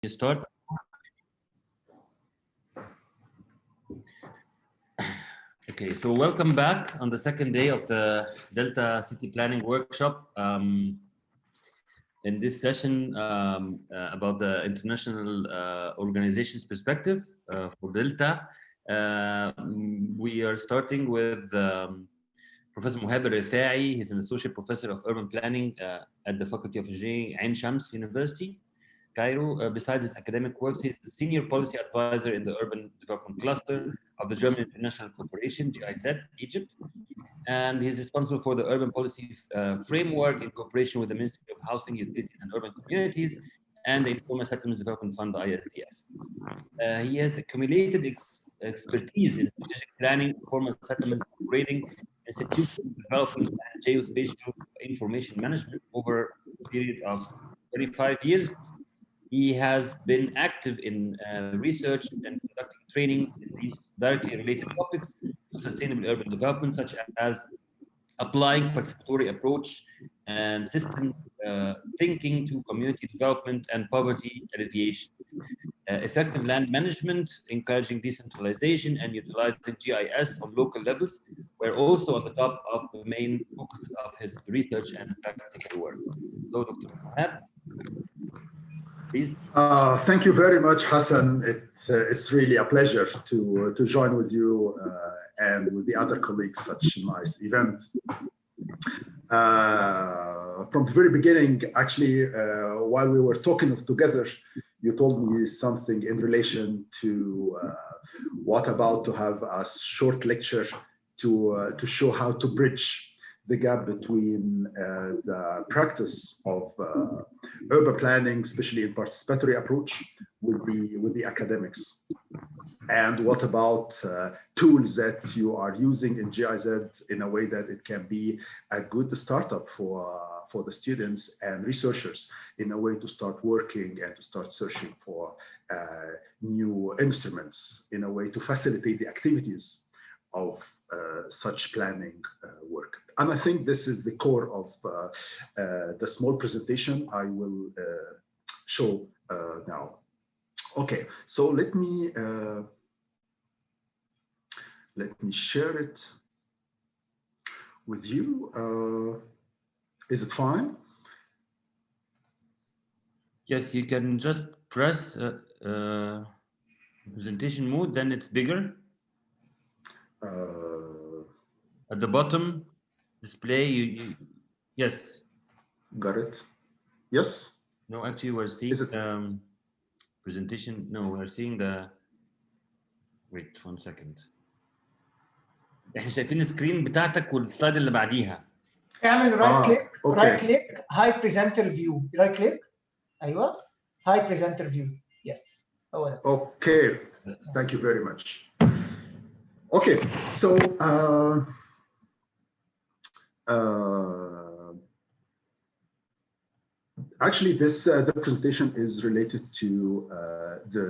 You start. Okay, so welcome back on the second day of the Delta City Planning Workshop. In this session about the international organization's perspective for Delta, we are starting with Professor Mohab El Refaie. He's an associate professor of urban planning at the Faculty of Engineering, Ain Shams University, Cairo. Besides his academic work, he's the senior policy advisor in the urban development cluster of the German International Corporation, GIZ, Egypt. And he's responsible for the urban policy framework in cooperation with the Ministry of Housing, Utilities and Urban Communities and the Informal Settlements Development Fund, ILTF. He has accumulated expertise in strategic planning, informal settlements, operating, institutional development, and geospatial information management over a period of 35 years. He has been active in research and conducting trainings in these directly related topics to sustainable urban development, such as applying participatory approach and system thinking to community development and poverty alleviation, effective land management, encouraging decentralization and utilizing GIS on local levels, were also on the top of the main focus of his research and practical work. So, Dr. Mohab, please. Thank you very much, Hassan. It's really a pleasure to join with you and with the other colleagues such a nice event. From the very beginning, actually, while we were talking together, you told me something in relation to what about to have a short lecture to show how to bridge the gap between the practice of urban planning, especially in participatory approach, with the academics. And what about tools that you are using in GIZ in a way that it can be a good startup for the students and researchers in a way to start working and to start searching for new instruments in a way to facilitate the activities of such planning work. And I think this is the core of the small presentation I will show now. Okay, so let me share it with you. Is it fine? Yes, you can just press presentation mode, then it's bigger. At the bottom, display, yes. Got it. Yes? No, actually, we're seeing presentation. No, we're seeing the, wait 1 second. احنا شايفين السكرين بتاعتك والسلايد اللي بعديها. اعمل رايت كليك، رايت كليك، هاي بريزنتر فيو، رايت كليك، ايوه، هاي بريزنتر فيو، يس. Okay, thank you very much. Okay, so actually, this the presentation is related to the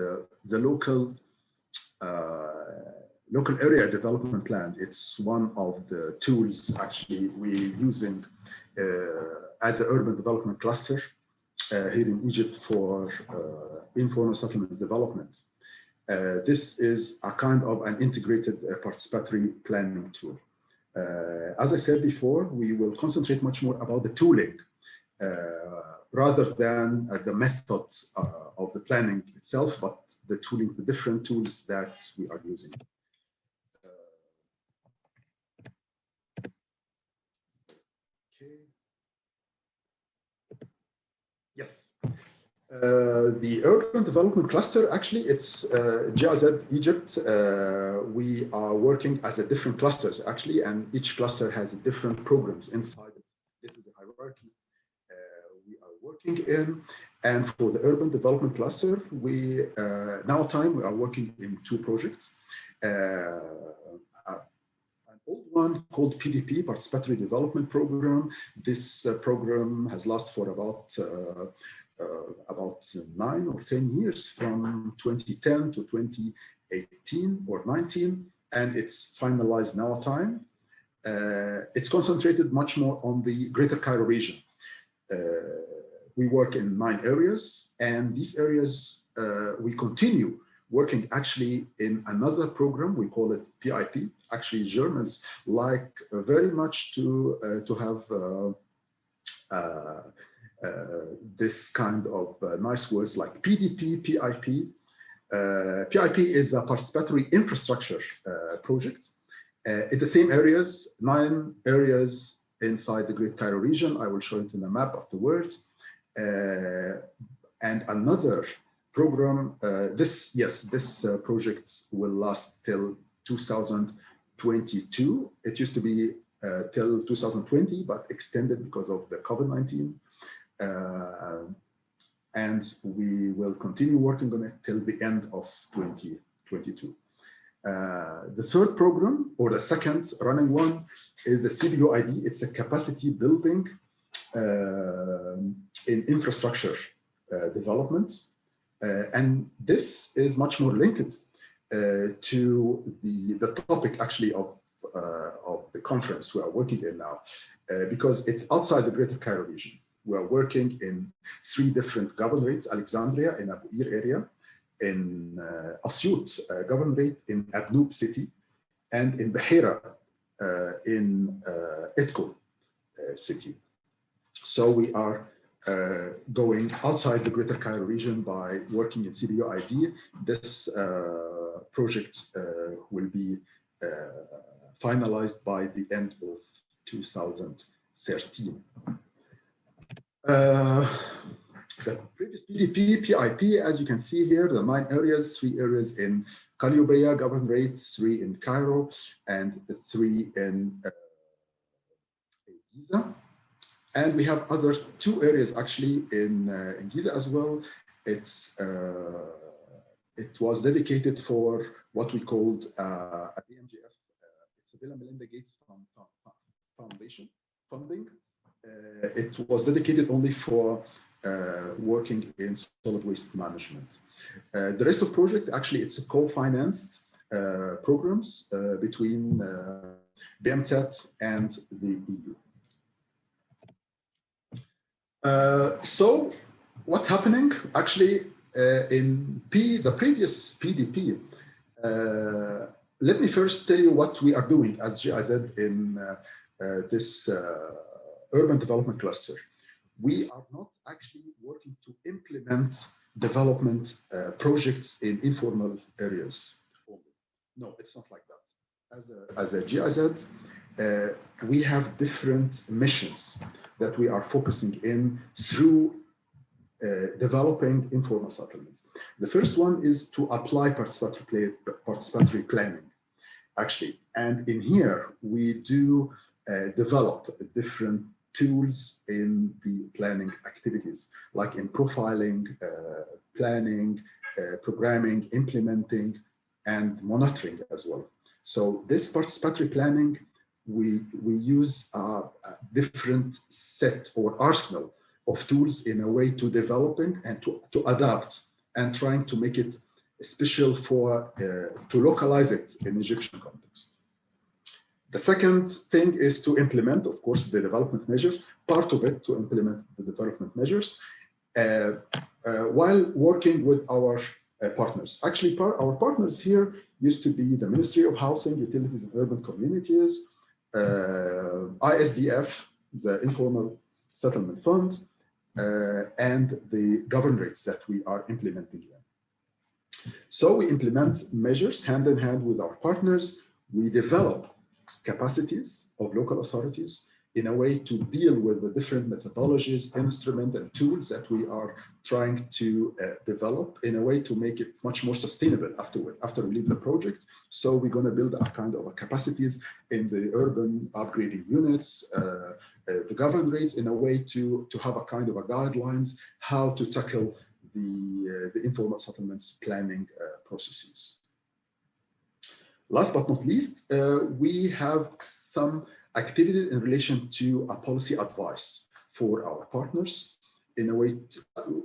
local area development plan. It's one of the tools actually we're using as an urban development cluster here in Egypt for informal settlements development. This is a kind of an integrated participatory planning tool. As I said before, we will concentrate much more about the tooling rather than the methods of the planning itself, but the tooling, the different tools that we are using. Okay. Yes. The urban development cluster, actually, it's GIZ Egypt. We are working as a different clusters, actually, and each cluster has different programs inside it. This is a hierarchy we are working in. And for the urban development cluster, we we are working in 2 projects. An old one called PDP, Participatory Development Program. This program has lasted for about 9 or 10 years, from 2010 to 2018 or 19, and it's finalized now time. It's concentrated much more on the Greater Cairo region. we work in 9 areas, and these areas we continue working actually in another program. We call it PIP. Actually, Germans like very much to have this kind of nice words like PDP, PIP. PIP is a participatory infrastructure project in the same areas, 9 areas inside the Great Cairo region. I will show it in the map afterwards. And another program, this project will last till 2022. It used to be till 2020, but extended because of the COVID-19. And we will continue working on it till the end of 2022. The third program, or the second running one, is the CBOID. It's a capacity building in infrastructure development. And this is much more linked to the topic actually of the conference we are working in now, because it's outside the Greater Cairo region. We are working in 3 different governorates: Alexandria in Abu Qir area, in Asyut governorate in Abnoob city, and in Bahira in Idko city. So we are going outside the Greater Cairo region by working in CBOID. This project will be finalized by the end of 2013. The previous PDP, PIP, as you can see here, the 9 areas, 3 areas in Qalioubiya governorate, 3 in Cairo, and 3 in Giza. And we have other 2 areas actually in Giza as well. It was dedicated for what we called a BMGF, it's a Bill and Melinda Gates Foundation funding. It was dedicated only for working in solid waste management. The rest of the project, actually, it's a co-financed programs between BMTET and the EU. So what's happening actually in the previous PDP? Let me first tell you what we are doing as GIZ in this urban development cluster. We are not actually working to implement development projects in informal areas only. No, it's not like that. As a GIZ, we have different missions that we are focusing in through developing informal settlements. The first one is to apply participatory planning, actually. And in here, we do develop different tools in the planning activities, like in profiling, planning, programming, implementing, and monitoring as well. So this participatory planning, we use a different set or arsenal of tools in a way to developing and to adapt and trying to make it special for, to localize it in Egyptian context. The second thing is to implement, of course, the development measures, part of it to implement the development measures while working with our partners. Actually, our partners here used to be the Ministry of Housing, Utilities and Urban Communities, ISDF, the Informal Settlement Fund, and the governorates that we are implementing them. So we implement measures hand in hand with our partners. We develop capacities of local authorities in a way to deal with the different methodologies, instruments, and tools that we are trying to develop in a way to make it much more sustainable after we leave the project. So we're going to build a kind of capacities in the urban upgrading units, the governorates, in a way to have a kind of a guidelines how to tackle the informal settlements planning processes. Last but not least, we have some activities in relation to a policy advice for our partners in a way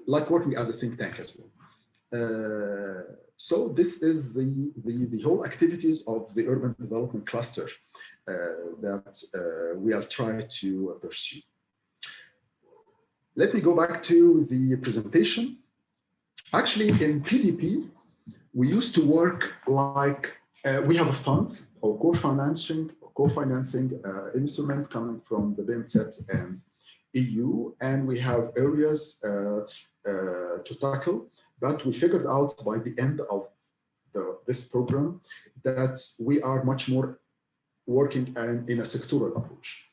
like working as a think tank as well. So this is the whole activities of the urban development cluster that we are trying to pursue. Let me go back to the presentation. Actually, in PDP, we used to work like we have a fund or co-financing instrument coming from the BIMSET and EU, and we have areas to tackle. But we figured out by the end of this program that we are much more working in a sectoral approach.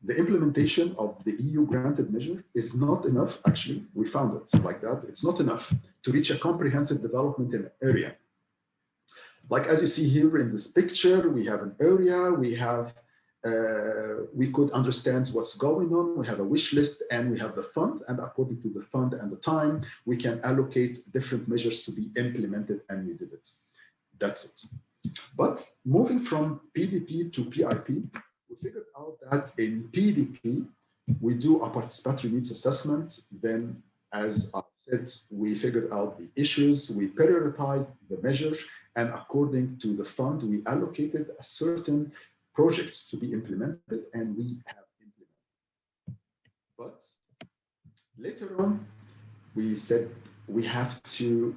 The implementation of the EU granted measure is not enough, actually. We found it like that. It's not enough to reach a comprehensive development in an area. Like as you see here in this picture, we have an area, we could understand what's going on, we have a wish list, and we have the fund, and according to the fund and the time, we can allocate different measures to be implemented, and we did it. That's it. But moving from PDP to PIP, we figured out that in PDP, we do a participatory needs assessment. Then, as I said, we figured out the issues, we prioritized the measures, and according to the fund, we allocated a certain projects to be implemented, and we have implemented. But later on, we said we have to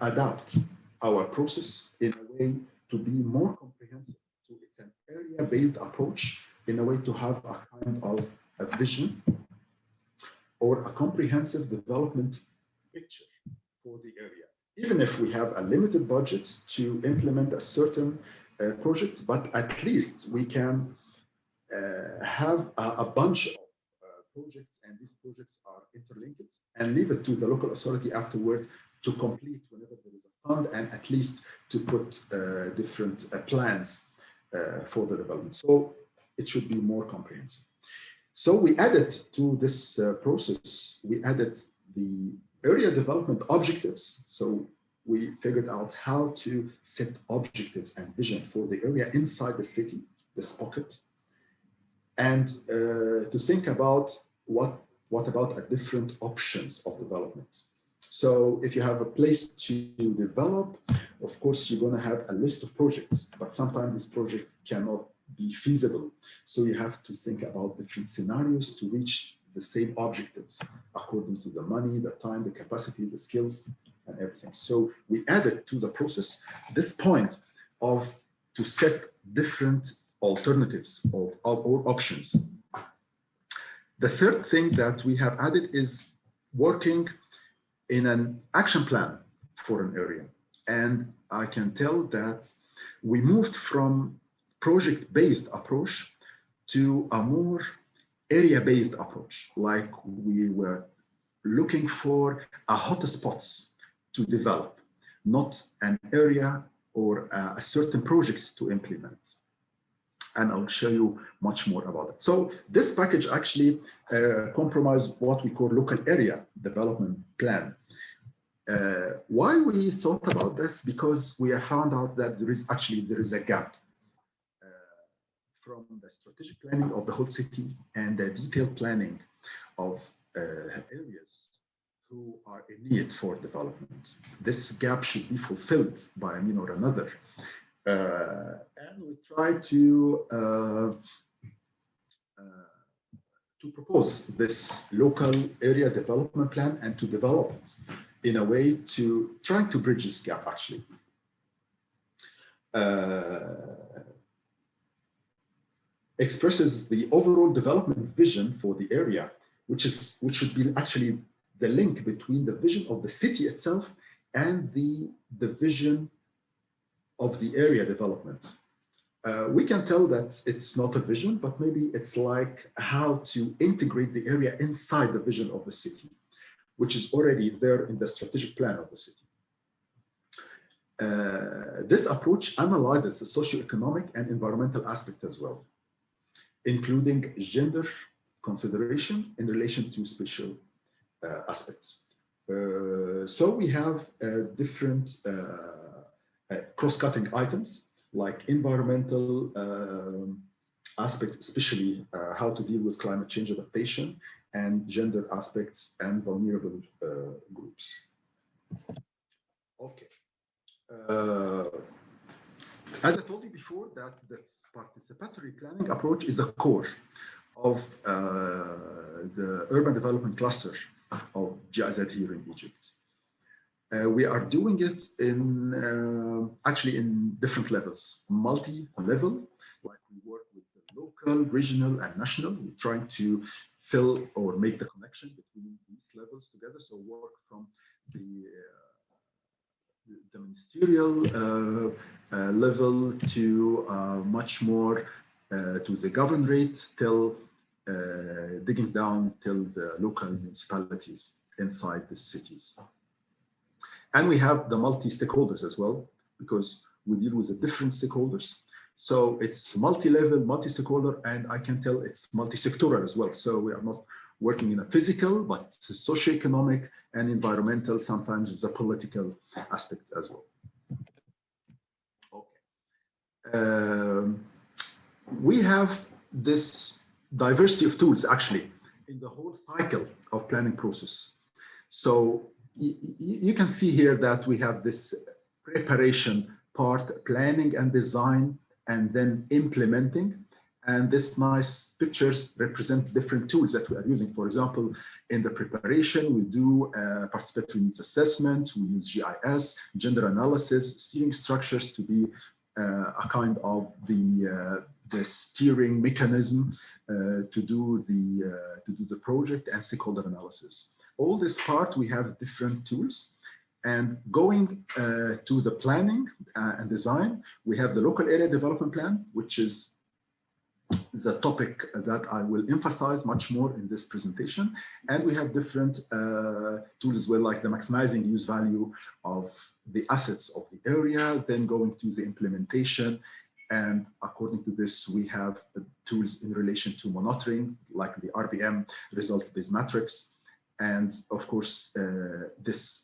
adapt our process in a way to be more comprehensive. So it's an area-based approach in a way to have a kind of a vision or a comprehensive development picture for the area. Even if we have a limited budget to implement a certain project, but at least we can have a bunch of projects, and these projects are interlinked, and leave it to the local authority afterward to complete whenever there is a fund, and at least to put different plans for the development. So it should be more comprehensive. So we added to this process, we added the area development objectives. So we figured out how to set objectives and vision for the area inside the city, this pocket, and to think about what about different options of development. So if you have a place to develop, of course, you're going to have a list of projects, but sometimes this project cannot be feasible. So you have to think about different scenarios to reach the same objectives according to the money, the time, the capacity, the skills, and everything. So we added to the process this point of to set different alternatives or options. The third thing that we have added is working in an action plan for an area. And I can tell that we moved from project-based approach to a more area-based approach. Like we were looking for a hotspots to develop, not an area or a certain project to implement. And I'll show you much more about it. So this package actually compromised what we call local area development plan. Why we thought about this? Because we have found out that there is a gap from the strategic planning of the whole city and the detailed planning of areas who are in need for development. This gap should be fulfilled by a means or another. And we try to propose this local area development plan and to develop it in a way to try to bridge this gap, actually. Expresses the overall development vision for the area, which should be actually the link between the vision of the city itself and the vision of the area development. We can tell that it's not a vision, but maybe it's like how to integrate the area inside the vision of the city, which is already there in the strategic plan of the city. This approach analyzes the socioeconomic and environmental aspect as well, including gender consideration in relation to spatial aspects. So we have different cross-cutting items like environmental aspects, especially how to deal with climate change adaptation, and gender aspects and vulnerable groups. Okay. As I told you before, that the participatory planning approach is a core of the urban development cluster of GIZ here in Egypt. We are doing it in actually in different levels, multi-level, like we work with the local, regional, and national. We're trying to fill or make the connection between these levels together. So work from the ministerial level to much more to the governorate till digging down till the local municipalities inside the cities. And we have the multi-stakeholders as well, because we deal with the different stakeholders. So it's multi-level, multi-stakeholder, and I can tell it's multi-sectoral as well. So we are not working in a physical, but socioeconomic and environmental, sometimes it's a political aspect as well. Okay. We have this diversity of tools actually in the whole cycle of planning process. So you can see here that we have this preparation part, planning and design, and then implementing. And this nice pictures represent different tools that we are using. For example, in the preparation, we do participatory needs assessment, we use GIS, gender analysis, steering structures to be a kind of the steering mechanism to do the project, and stakeholder analysis. All this part, we have different tools. And going to the planning and design, we have the local area development plan, which is the topic that I will emphasize much more in this presentation. And we have different tools as well, like the maximizing use value of the assets of the area, then going to the implementation. And according to this, we have tools in relation to monitoring, like the RBM, result-based matrix. And of course, this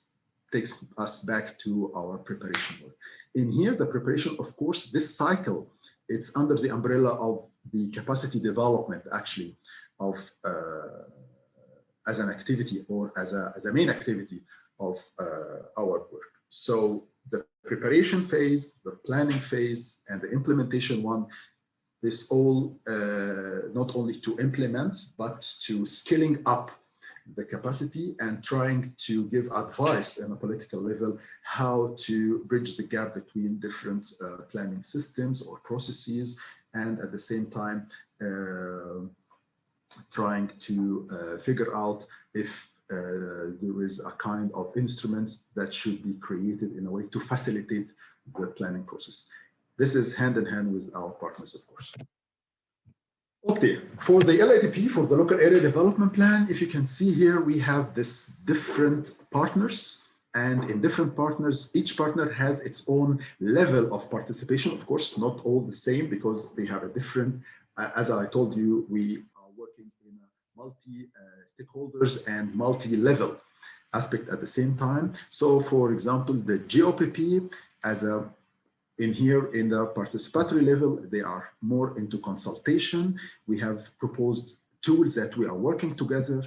takes us back to our preparation work. In here, the preparation, of course, this cycle, it's under the umbrella of the capacity development, actually, of as an activity or as a main activity of our work. So the preparation phase, the planning phase, and the implementation one, this all not only to implement, but to scaling up the capacity and trying to give advice on a political level how to bridge the gap between different planning systems or processes, and at the same time trying to figure out if there is a kind of instruments that should be created in a way to facilitate the planning process. This is hand in hand with our partners, of course. Okay, for the LADP, for the local area development plan, if you can see here, we have this different partners, and in different partners, each partner has its own level of participation. Of course, not all the same, because they have a different, as I told you, we are working in a multi-stakeholders and multi-level aspect at the same time. So for example, the GOPP as a in here, in the participatory level, they are more into consultation. We have proposed tools that we are working together,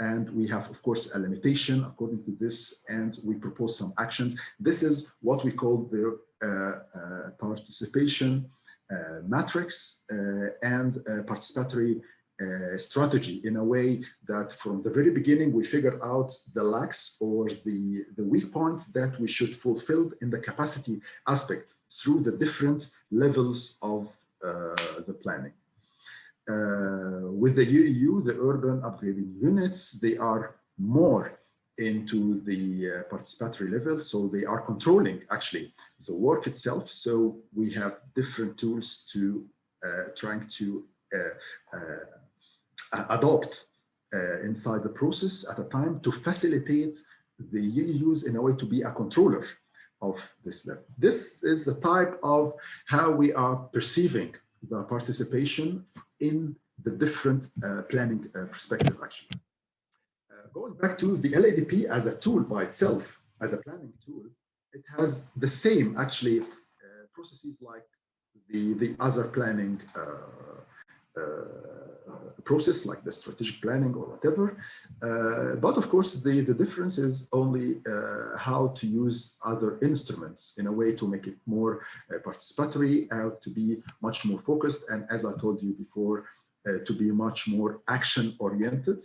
and we have, of course, a limitation according to this, and we propose some actions. This is what we call the participation matrix and participatory strategy, in a way that from the very beginning we figure out the lacks or the weak points that we should fulfill in the capacity aspect through the different levels of the planning. With the UEU, the urban upgrading units, they are more into the participatory level, so they are controlling actually the work itself. So we have different tools to trying to adopt inside the process at a time to facilitate the UEUs in a way to be a controller of this level. This is the type of how we are perceiving the participation in the different planning perspective, actually. Going back to the LADP as a tool by itself, as a planning tool, it has the same actually processes like the other planning process, like the strategic planning or whatever. But of course, the difference is only how to use other instruments in a way to make it more participatory, to be much more focused. And as I told you before, to be much more action-oriented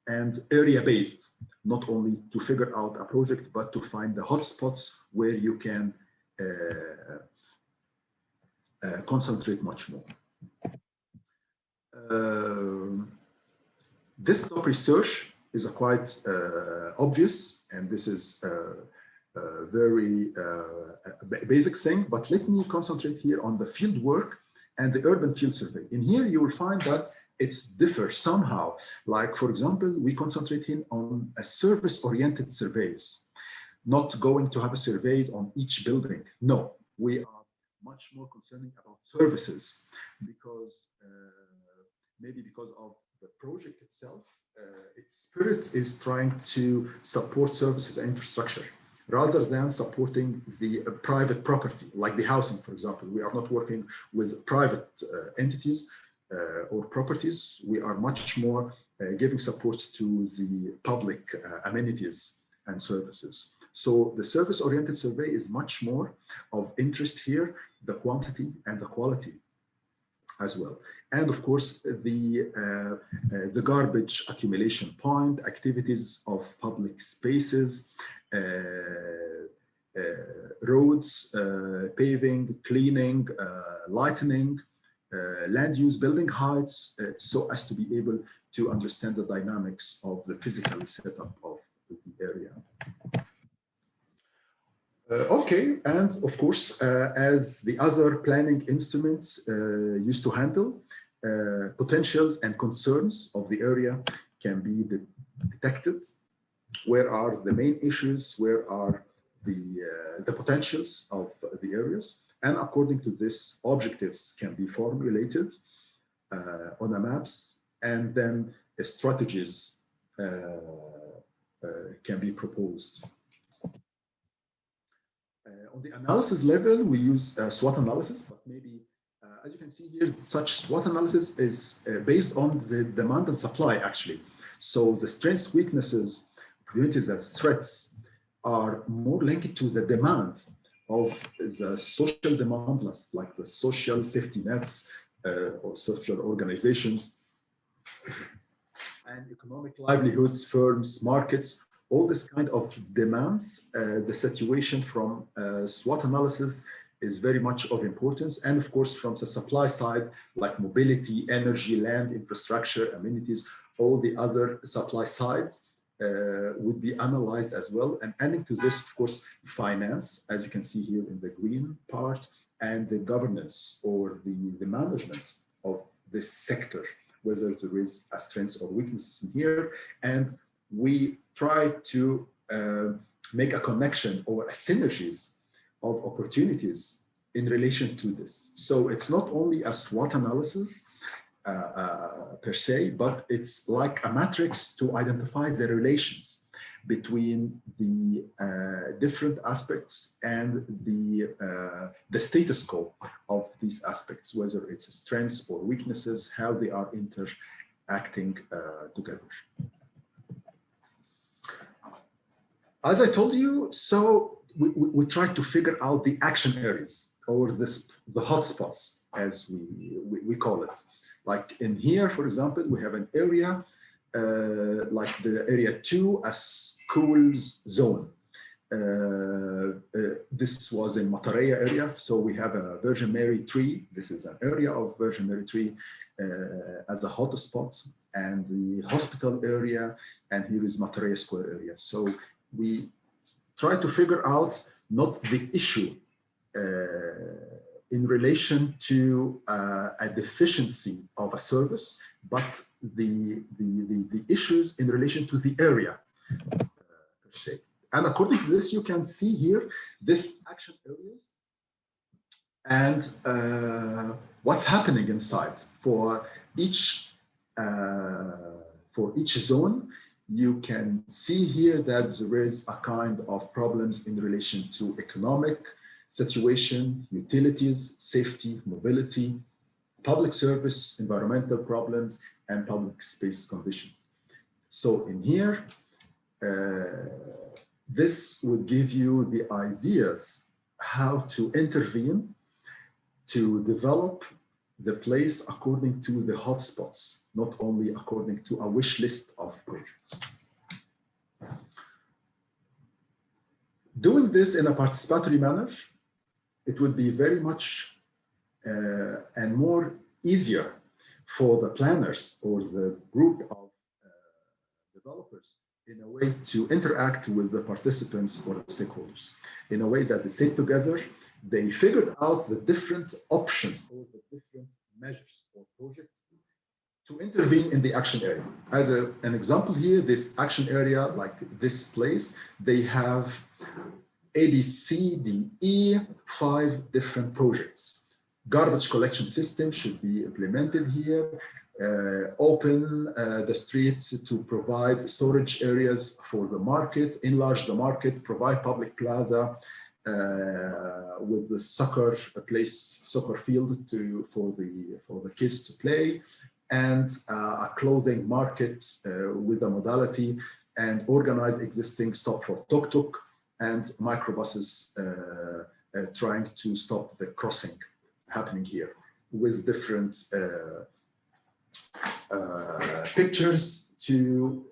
and area-based, not only to figure out a project, but to find the hotspots where you can concentrate much more. Desktop research is a quite obvious, and this is a very basic thing, but let me concentrate here on the field work and the urban field survey. In here, you will find that it's differs somehow. Like, for example, we concentrate on a service-oriented surveys, not going to have a surveys on each building. No, we are much more concerning about services because maybe because of the project itself, its spirit is trying to support services and infrastructure rather than supporting the private property, like the housing, for example. We are not working with private entities or properties. We are much more giving support to the public amenities and services. So the service-oriented survey is much more of interest here, the quantity and the quality as well. And of course, the garbage accumulation point, activities of public spaces, roads, paving, cleaning, lightening, land use, building heights, so as to be able to understand the dynamics of the physical setup of the area. Okay, and of course, as the other planning instruments used to handle, potentials and concerns of the area can be detected. Where are the main issues? Where are the potentials of the areas? And according to this, objectives can be formulated on the maps, and then strategies can be proposed. On the analysis level, we use SWOT analysis, but maybe, as you can see here, such SWOT analysis is based on the demand and supply, actually. So the strengths, weaknesses, opportunities, and threats are more linked to the demand of the social demand, like the social safety nets or social organizations, and economic livelihoods, firms, markets. All this kind of demands, the situation from SWOT analysis is very much of importance. And of course, from the supply side, like mobility, energy, land, infrastructure, amenities, all the other supply sides would be analyzed as well. And adding to this, of course, finance, as you can see here in the green part, and the governance or the management of this sector, whether there is a strengths or weaknesses in here. And we try to make a connection or a synergies of opportunities in relation to this. So it's not only a SWOT analysis per se, but it's like a matrix to identify the relations between the different aspects and the status quo of these aspects, whether it's strengths or weaknesses, how they are interacting together. As I told you, so we try to figure out the action areas or the hotspots, as we call it. Like in here, for example, we have an area like the area 2, a schools zone. This was in Matareya area, so we have a Virgin Mary tree. This is an area of Virgin Mary tree as a hotspot, and the hospital area, and here is Matareya Square area. So we try to figure out not the issue in relation to a deficiency of a service, but the issues in relation to the area per se. And according to this, you can see here this action areas and what's happening inside for each zone. You can see here that there is a kind of problems in relation to economic situation, utilities, safety, mobility, public service, environmental problems, and public space conditions. So in here, this would give you the ideas how to intervene to develop the place according to the hotspots, not only according to a wish list of projects. Doing this in a participatory manner, it would be very much and more easier for the planners or the group of developers in a way to interact with the participants or the stakeholders in a way that they sit together, they figured out the different options or the different measures or projects to intervene in the action area. As an example here, this action area, like this place, they have A, B, C, D, E, 5 different projects. Garbage collection system should be implemented here. Open the streets to provide storage areas for the market, enlarge the market, provide public plaza with the soccer field for the kids to play, and a clothing market with a modality, and organize existing stop for tuk-tuk and microbuses trying to stop the crossing happening here with different pictures to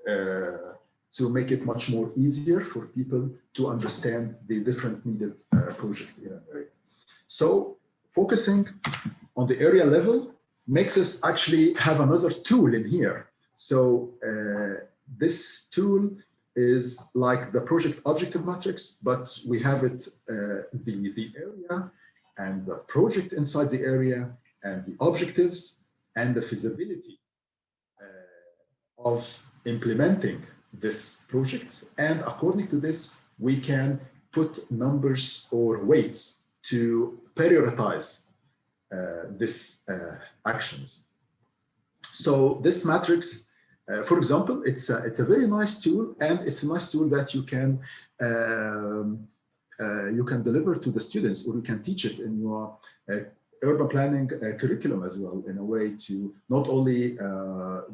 make it much more easier for people to understand the different needed project in an area. So focusing on the area level makes us actually have another tool in here. So this tool is like the project objective matrix, but we have it the area and the project inside the area and the objectives and the feasibility of implementing this project. And according to this, we can put numbers or weights to prioritize this actions. So this matrix, for example, it's a very nice tool, and it's a nice tool that you can deliver to the students, or you can teach it in your urban planning curriculum as well, in a way to not only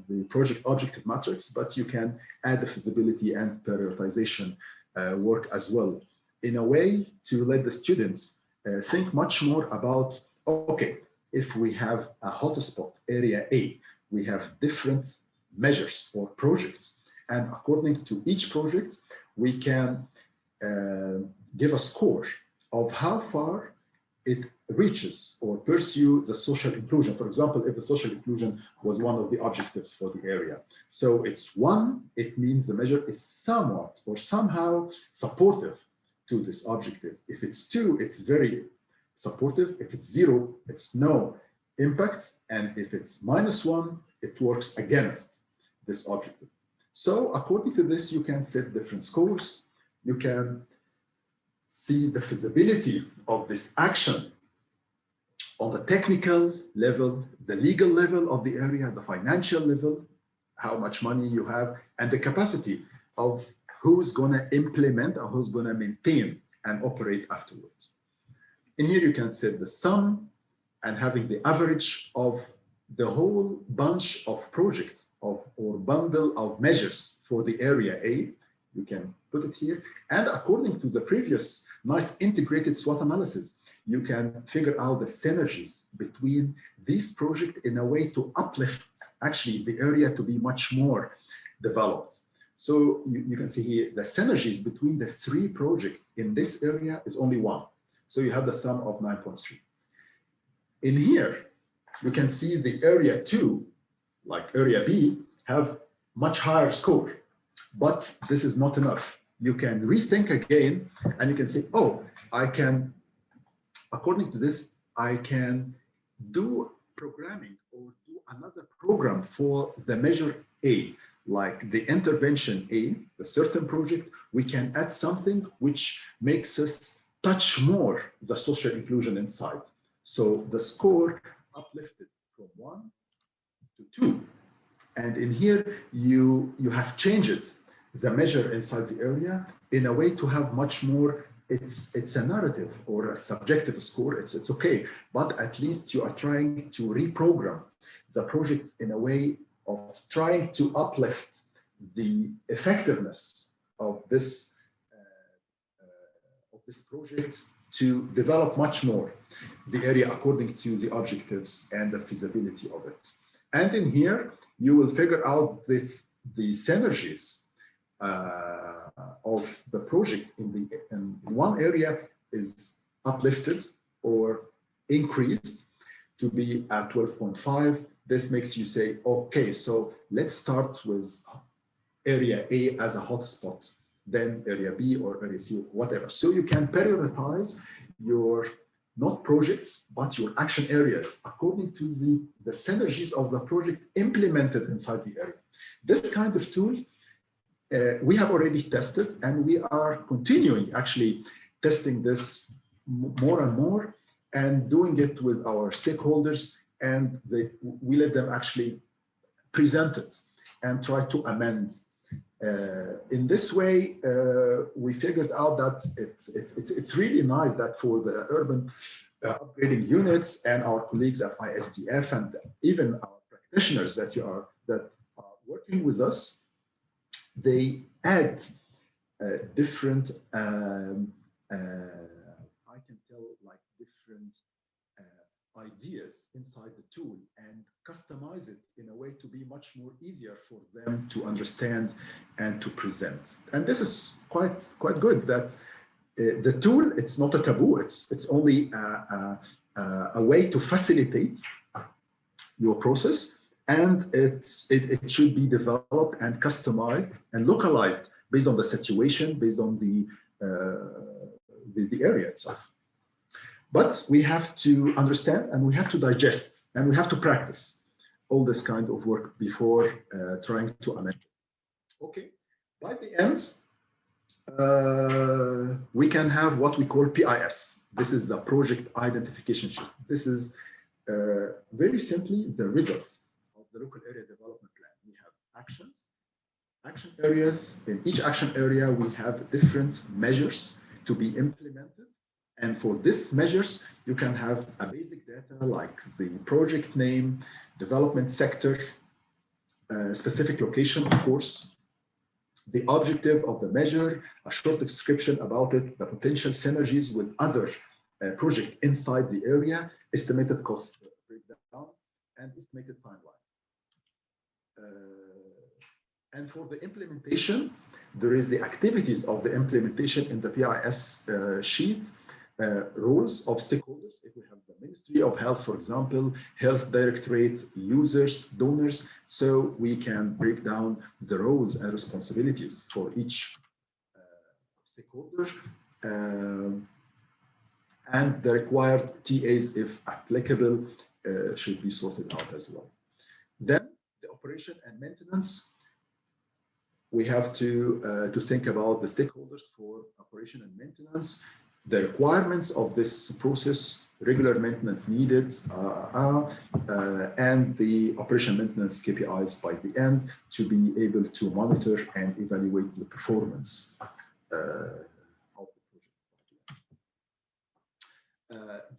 the project objective matrix, but you can add the feasibility and prioritization work as well, in a way to let the students think much more about, okay, if we have a hotspot area A, we have different measures or projects, and according to each project, we can give a score of how far it reaches or pursue the social inclusion. For example, if the social inclusion was one of the objectives for the area. So it's 1, it means the measure is somewhat or somehow supportive to this objective. If it's 2, it's very supportive. If it's 0, it's no impact. And if it's -1, it works against this objective. So according to this, you can set different scores. You can see the feasibility of this action on the technical level, the legal level of the area, the financial level, how much money you have, and the capacity of who's going to implement or who's going to maintain and operate afterwards. In here, you can set the sum and having the average of the whole bunch of projects or bundle of measures for the area A. You can put it here. And according to the previous nice integrated SWOT analysis, you can figure out the synergies between these projects in a way to uplift actually the area to be much more developed. So you can see here the synergies between the 3 projects in this area is only 1. So you have the sum of 9.3. In here, you can see the area 2, like area B, have much higher score. But this is not enough. You can rethink again, and you can say, oh, I can, according to this, I can do programming or do another program for the measure A, like the intervention A, the certain project, we can add something which makes us touch more the social inclusion inside. So the score uplifted from 1 to 2. And in here, you have changed the measure inside the area in a way to have much more, it's a narrative or a subjective score, it's okay, but at least you are trying to reprogram the project in a way of trying to uplift the effectiveness of this this project to develop much more the area according to the objectives and the feasibility of it. And in here, you will figure out the synergies of the project in one area is uplifted or increased to be at 12.5. This makes you say, okay, so let's start with area A as a hotspot, then area B or area C, whatever. So you can prioritize your not projects, but your action areas according to the synergies of the project implemented inside the area. This kind of tools we have already tested, and we are continuing actually testing this more and more and doing it with our stakeholders, and we let them actually present it and try to amend. In this way, we figured out that it's really nice that for the urban upgrading units and our colleagues at ISDF and even our practitioners that are working with us, they add different, I can tell, like different ideas inside the tool and customize it in a way to be much more easier for them to understand and to present. And this is quite good that the tool, it's not a taboo, it's only a way to facilitate your process, and it should be developed and customized and localized based on the situation, based on the area itself. But we have to understand, and we have to digest, and we have to practice all this kind of work before trying to amend it. Okay, by the end, we can have what we call PIS. This is the project identification sheet. This is very simply the result of the local area development plan. We have action areas. In each action area, we have different measures to be implemented. And for these measures, you can have a basic data like the project name, development sector, specific location, of course, the objective of the measure, a short description about it, the potential synergies with other projects inside the area, estimated cost breakdown, and estimated timeline. And for the implementation, there is the activities of the implementation in the PIS sheet, roles of stakeholders. If we have the Ministry of Health, for example, Health Directorate, users, donors, so we can break down the roles and responsibilities for each stakeholder, and the required TAs, if applicable, should be sorted out as well. Then the operation and maintenance. We have to think about the stakeholders for operation and maintenance, the requirements of this process, regular maintenance needed, and the operation maintenance KPIs by the end to be able to monitor and evaluate the performance of the project.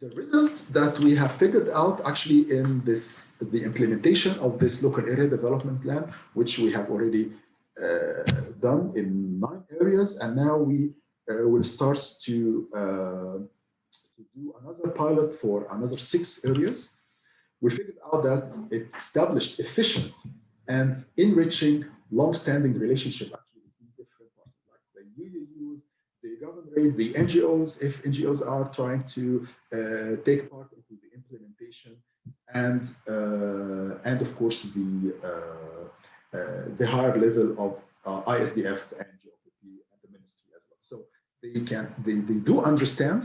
The results that we have figured out actually in the implementation of this local area development plan, which we have already done in 9 areas, and now we will start to do another pilot for another 6 areas. We figured out that it established efficient and enriching long-standing relationship actually between different parties, like the UUUs, the government, the NGOs, if NGOs are trying to take part into the implementation, and of course the higher level of ISDF and GOPP and the ministry as well. So they do understand,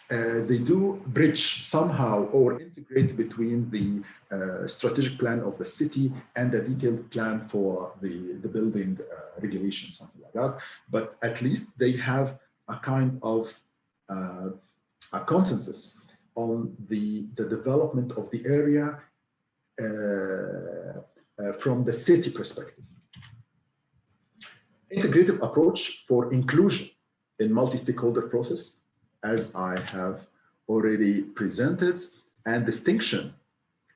they do bridge somehow or integrate between the strategic plan of the city and the detailed plan for the building regulation, something like that. But at least they have a kind of a consensus on the development of the area from the city perspective. Integrative approach for inclusion in multi-stakeholder process, as I have already presented, and distinction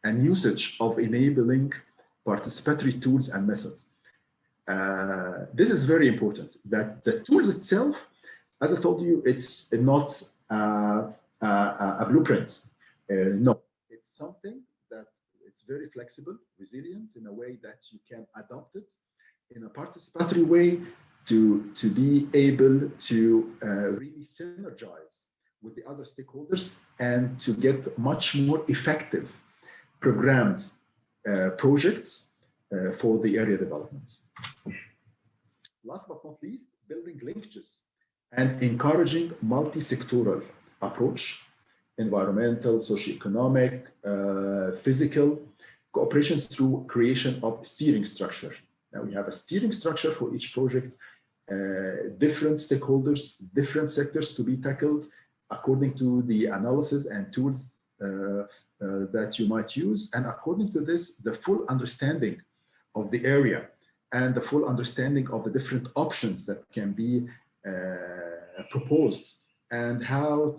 and usage of enabling participatory tools and methods. This is very important, that the tools itself As I told you, it's not a blueprint. No, it's something that it's very flexible, resilient in a way that you can adopt it in a participatory way to be able to really synergize with the other stakeholders and to get much more effective programmed projects for the area development. Last but not least, building linkages and encouraging multi-sectoral approach, environmental, socioeconomic, physical cooperation through creation of steering structure. Now we have a steering structure for each project, different stakeholders, different sectors to be tackled according to the analysis and tools that you might use. And according to this, the full understanding of the area and the full understanding of the different options that can be proposed and how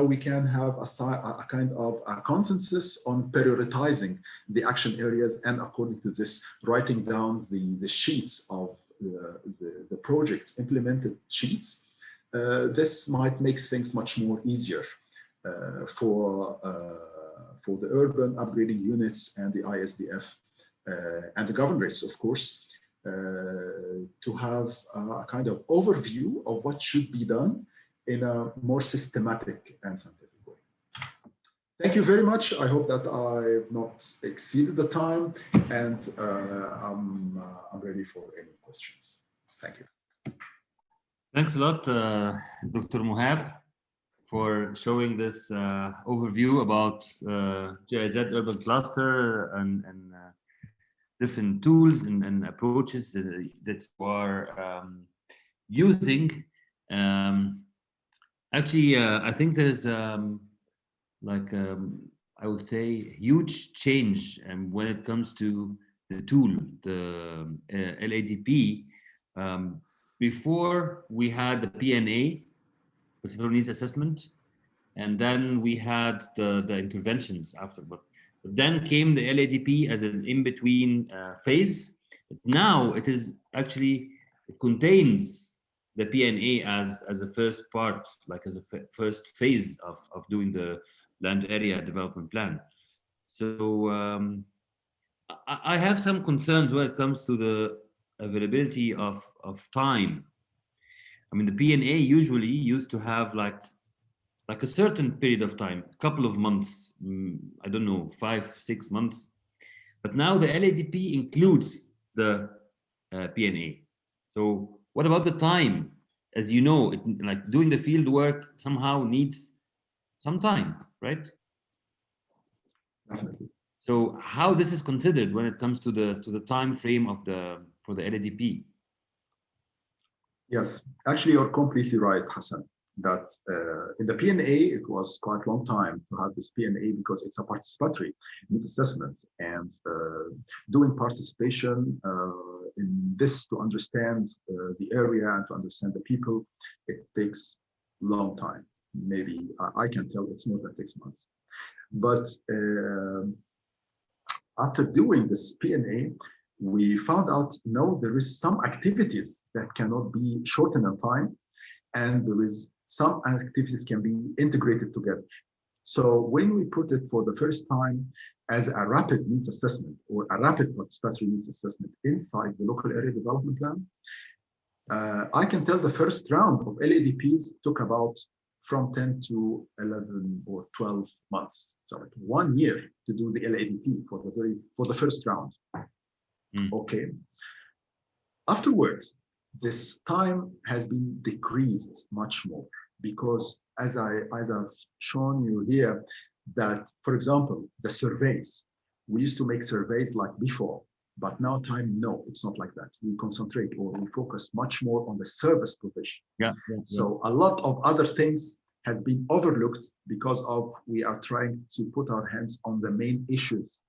we can have a kind of a consensus on prioritizing the action areas, and according to this, writing down the sheets of the project implemented sheets. This might make things much more easier for the urban upgrading units and the ISDF and the governorates, of course, to have a kind of overview of what should be done in a more systematic and scientific way. Thank you very much. I hope that I've not exceeded the time, and I'm ready for any questions. Thank you. Thanks a lot, Dr. Mohab, for showing this overview about GIZ Urban Cluster and different tools and approaches that you are using. Actually, I think there's I would say huge change when it comes to the tool, the LADP. Before we had the PNA, Participatory Needs Assessment, and then we had the interventions after. But then came the LADP as an in-between phase. Now it is actually, it contains the PNA as a first part, like as a first phase of doing the land area development plan. So I have some concerns when it comes to the availability of time. I mean, the PNA usually used to have like a certain period of time, a couple of months, I don't know, 5-6 months. But now the LADP includes the PNA. So what about the time? As you know, like doing the field work somehow needs some time, right? Definitely. So how this is considered when it comes to the time frame of for the LADP? Yes, actually, you're completely right, Hassan, that in the PNA, it was quite a long time to have this PNA because it's a participatory needs assessment, and doing participation in this to understand the area and to understand the people, it takes a long time. Maybe I can tell it's more than 6 months. But after doing this PNA, we found out, no, there is some activities that cannot be shortened in time, and there is some activities can be integrated together. So when we put it for the first time as a rapid needs assessment or a rapid participatory needs assessment inside the local area development plan, I can tell the first round of LADPs took about from 10 to 11 or 12 months. So like 1 year to do the LADP for the first round. Okay. Afterwards, this time has been decreased much more because as I've shown you here, that, for example, the surveys, we used to make surveys like before, but now no, it's not like that. We concentrate or we focus much more on the service provision. Yeah. So a lot of other things has been overlooked because of we are trying to put our hands on the main issues,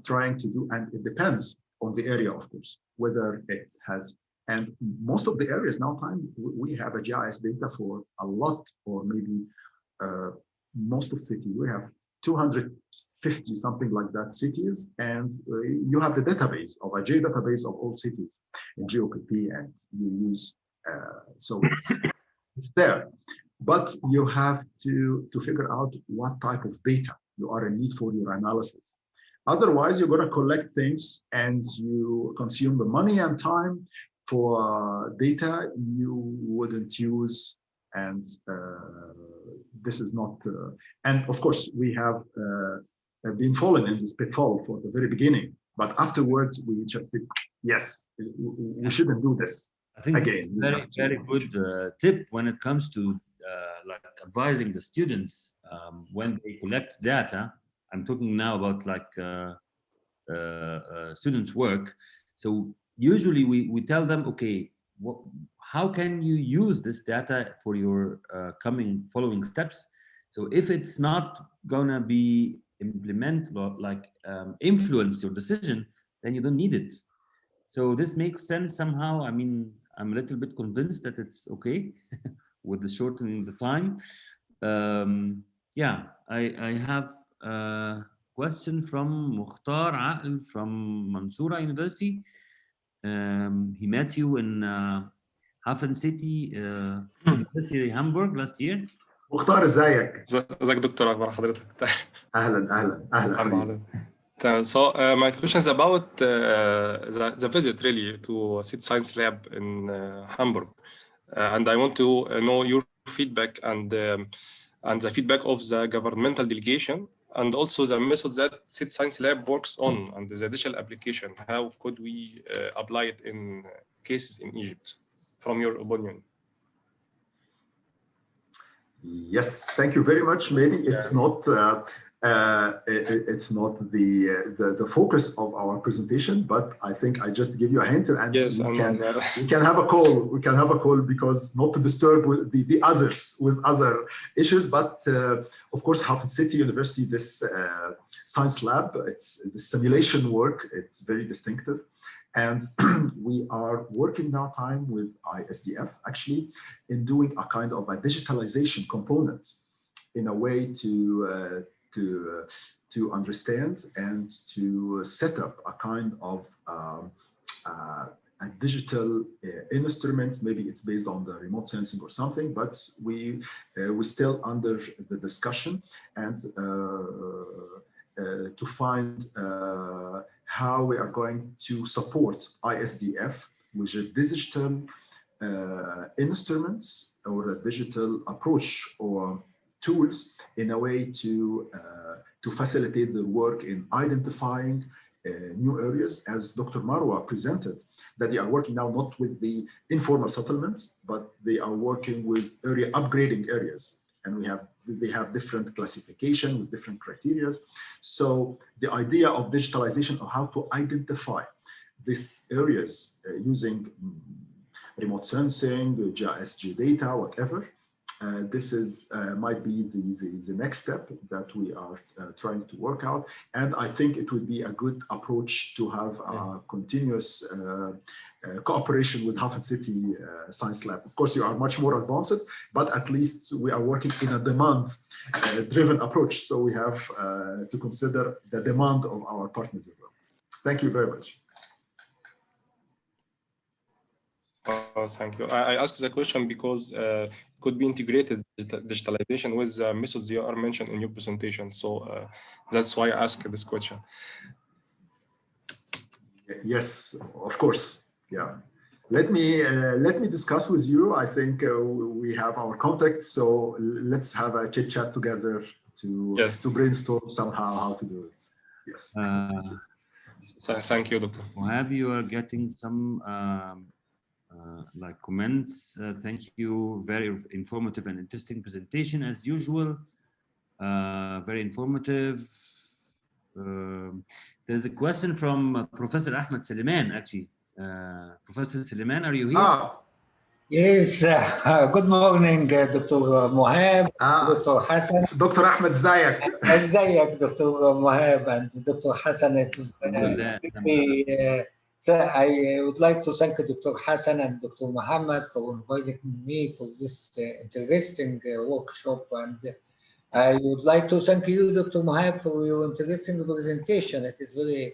trying to do, and it depends on the area, of course, whether it has, and most of the areas now we have a GIS data for a lot, or maybe most of city, we have 250, something like that, cities, and you have the database of a database of all cities in GOPP, and you use, so it's there. But you have to figure out what type of data you are in need for your analysis. Otherwise, you're going to collect things and you consume the money and time for data you wouldn't use. And this is not, and of course, we have been fallen in this pitfall for the very beginning. But afterwards, we just said, yes, we shouldn't do this. I think again, very good tip when it comes to like advising the students when they collect data. I'm talking now about like students' work. So usually we tell them, okay, how can you use this data for your following steps? So if it's not gonna be influence your decision, then you don't need it. So this makes sense somehow. I mean, I'm a little bit convinced that it's okay with the shortening the time. Yeah, I have a question from Mukhtar Aql from Mansoura University. He met you in Hafen City, University Hamburg last year. مختار ازيك؟ ازيك دكتور، اخبار حضرتك؟ اهلا حبيبي. So my question is about the visit really to Seed Science Lab in Hamburg, and I want to know your feedback and the feedback of the governmental delegation, and also the methods that Seed Science Lab works on and the digital application. How could we apply it in cases in Egypt, from your opinion? Yes, thank you very much. Maybe it's not it's not the focus of our presentation, but I think I just give you a hint, and yes, we can have a call. We can have a call because not to disturb the others with other issues. But of course, Hafen City University, this science lab, it's the simulation work. It's very distinctive. And we are working now time with ISDF actually in doing a kind of a digitalization component in a way to understand and to set up a kind of a digital instrument. Maybe it's based on the remote sensing or something, but we're still under the discussion and to find how we are going to support ISDF with a digital instruments or a digital approach or tools in a way to facilitate the work in identifying new areas, as Dr. Marwa presented, that they are working now not with the informal settlements, but they are working with upgrading areas. And they have different classification with different criteria. So the idea of digitalization of how to identify these areas using remote sensing, GISG data, whatever, this is might be the next step that we are trying to work out. And I think it would be a good approach to have a continuous cooperation with Hafen City Science Lab. Of course, you are much more advanced, but at least we are working in a demand-driven approach. So we have to consider the demand of our partners as well. Thank you very much. Thank you. I asked the question because it could be integrated digitalization with the methods you are mentioned in your presentation. So that's why I asked this question. Yes, of course. Yeah. Let me discuss with you. I think we have our contacts, so let's have a chit chat together to brainstorm somehow how to do it. Yes. Thank you, Doctor. Mohab, you are getting some like comments. Thank you. Very informative and interesting presentation as usual. Very informative. There's a question from Professor Ahmed Suleiman, actually. Professor Suleiman, are you here? Yes. Good morning, Dr. Mohab, Dr. Hassan. Dr. Ahmed, ازيك? ازيك, Dr. Mohab and Dr. Hassan. I would like to thank Dr. Hassan and Dr. Muhammad for inviting me for this interesting workshop, and I would like to thank you, Dr. Mohab, for your interesting presentation. It is very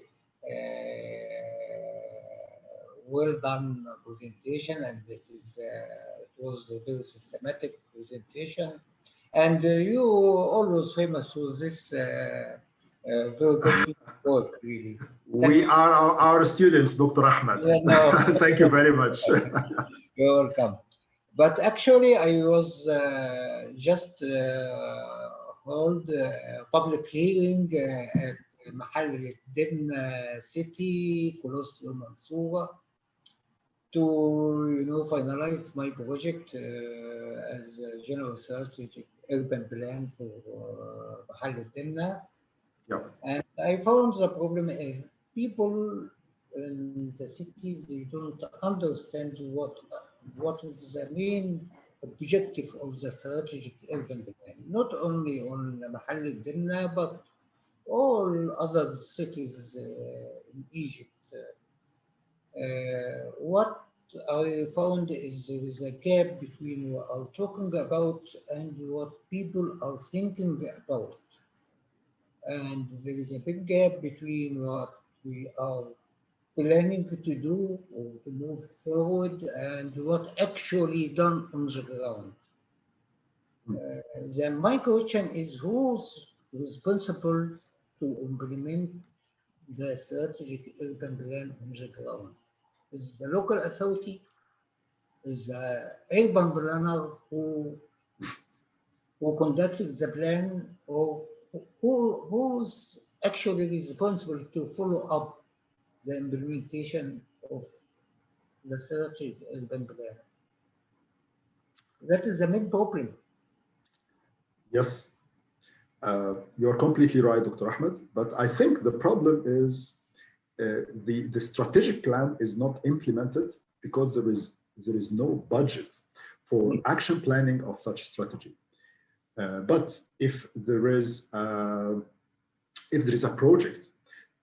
well done presentation, and it was a very systematic presentation. And you always famous for this very good work, really. We are our students, Dr. Ahmed. Yeah, no. Thank you very much. You're welcome. But actually, I was just hold a public hearing at Mahal Din city, close to Mansoura, to finalize my project as a general strategic urban plan for Mahal Din. Yeah. And I found the problem is people in the cities, they don't understand what is the main objective of the strategic urban plan, not only on Mahal al-Dimna, but all other cities in Egypt. What I found is there is a gap between what I'm talking about and what people are thinking about. And there is a big gap between what we are planning to do or to move forward and what actually done on the ground. Then my question is, who's responsible to implement the strategic urban plan on the ground? Is the local authority? Is the urban planner who conducted the plan, or who's actually responsible to follow up the implementation of the strategic urban plan? That is the main problem. Yes, you're completely right, Dr. Ahmed. But I think the problem is the strategic plan is not implemented because there is no budget for action planning of such strategy. But if there is a project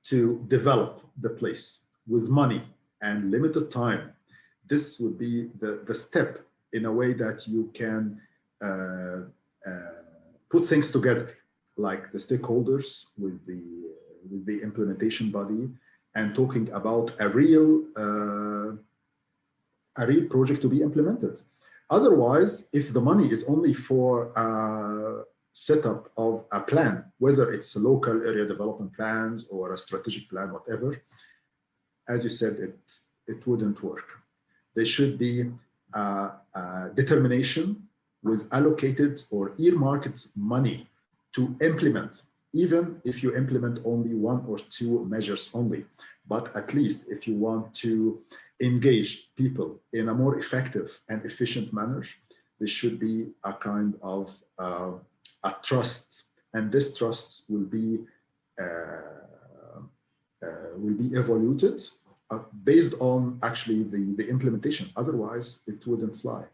to develop the place with money and limited time, this would be the step in a way that you can put things together, like the stakeholders with the implementation body, and talking about a real project to be implemented. Otherwise, if the money is only for setup of a plan, whether it's a local area development plans or a strategic plan, whatever, as you said, it wouldn't work. There should be determination with allocated or earmarked money to implement, even if you implement only one or two measures only. But at least if you want to engage people in a more effective and efficient manner, there should be a kind of a trust, and this trust will be evaluated based on actually the implementation. Otherwise, it wouldn't fly.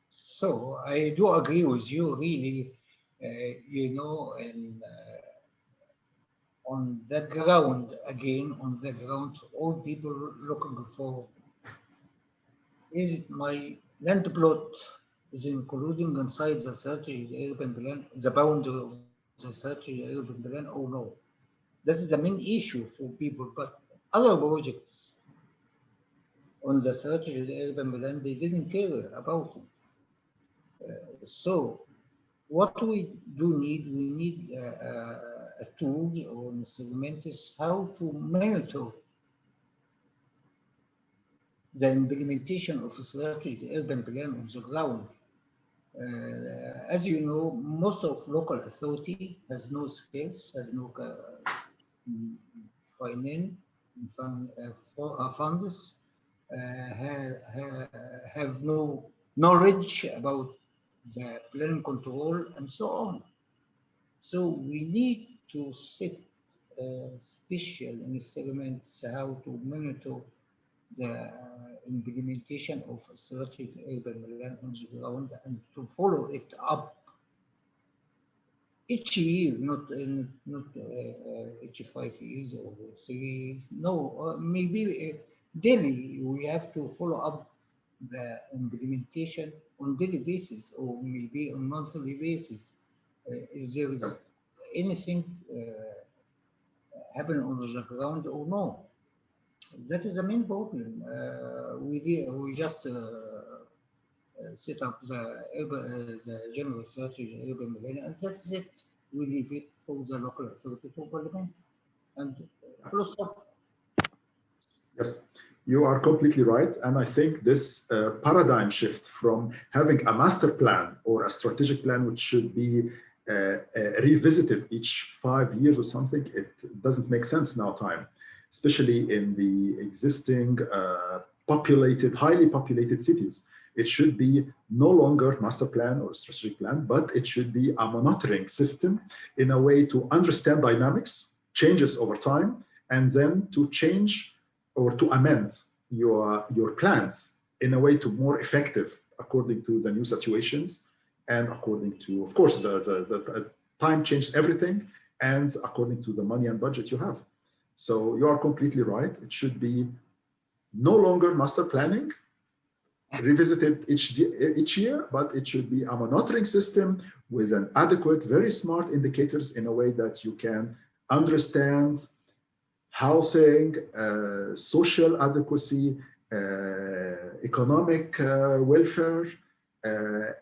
So I do agree with you, really. And on the ground, again, on the ground, all people looking for, is it my land plot is including inside the strategic urban plan, the boundary of the strategic urban plan, or no? That is the main issue for people, but other projects on the strategic urban plan, they didn't care about it. So what we do need, we need a tool or instruments how to monitor the implementation of a strategic urban plan on the ground. As you know, most of local authority has no skills, has no funds, have no knowledge about the planning control and so on. So we need to set special instruments how to monitor the implementation of strategic urban plan on the ground and to follow it up each year, not each 5 years or 3 years. No, maybe daily we have to follow up the implementation on daily basis or maybe on monthly basis is there is anything happen on the ground or no? That is the main problem. We just set up the general strategy, urban millennium, and that's it. We leave it for the local authority to implement. And full stop. Yes, you are completely right. And I think this paradigm shift from having a master plan or a strategic plan, which should be revisited each 5 years or something, it doesn't make sense now time, especially in the existing highly populated cities. It should be no longer master plan or strategic plan, but it should be a monitoring system in a way to understand dynamics, changes over time, and then to change or to amend your plans in a way to more effective according to the new situations and according to, of course, the time changed everything and according to the money and budget you have. So you are completely right. It should be no longer master planning, revisited each year, but it should be a monitoring system with an adequate, very smart indicators in a way that you can understand housing, social adequacy, economic welfare,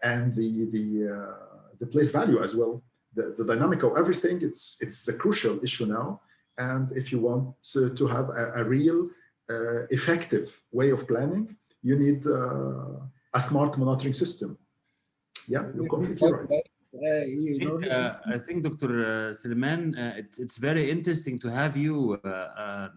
and the place value as well. The dynamic of everything, it's a crucial issue now. And if you want to have a real effective way of planning, you need a smart monitoring system. Yeah, you're completely right. I think Dr. Sulaiman, it's very interesting to have you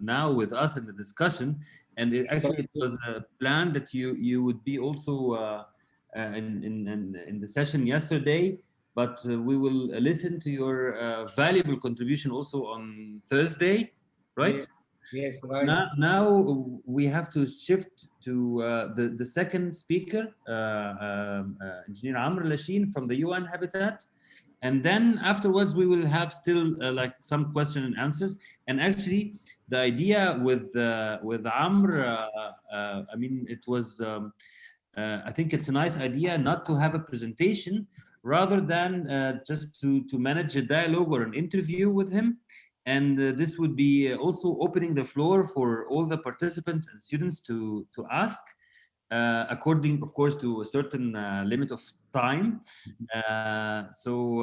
now with us in the discussion. And it was a plan that you would be also in the session yesterday, but we will listen to your valuable contribution also on Thursday, right? Yes, right. Now we have to shift to the second speaker, Engineer Amr Lashin from the UN Habitat. And then afterwards, we will have still like some question and answers. And actually, the idea with Amr, I mean, it was, I think it's a nice idea not to have a presentation, rather than just to manage a dialogue or an interview with him. And this would be also opening the floor for all the participants and students to ask, according, of course, to a certain limit of time. So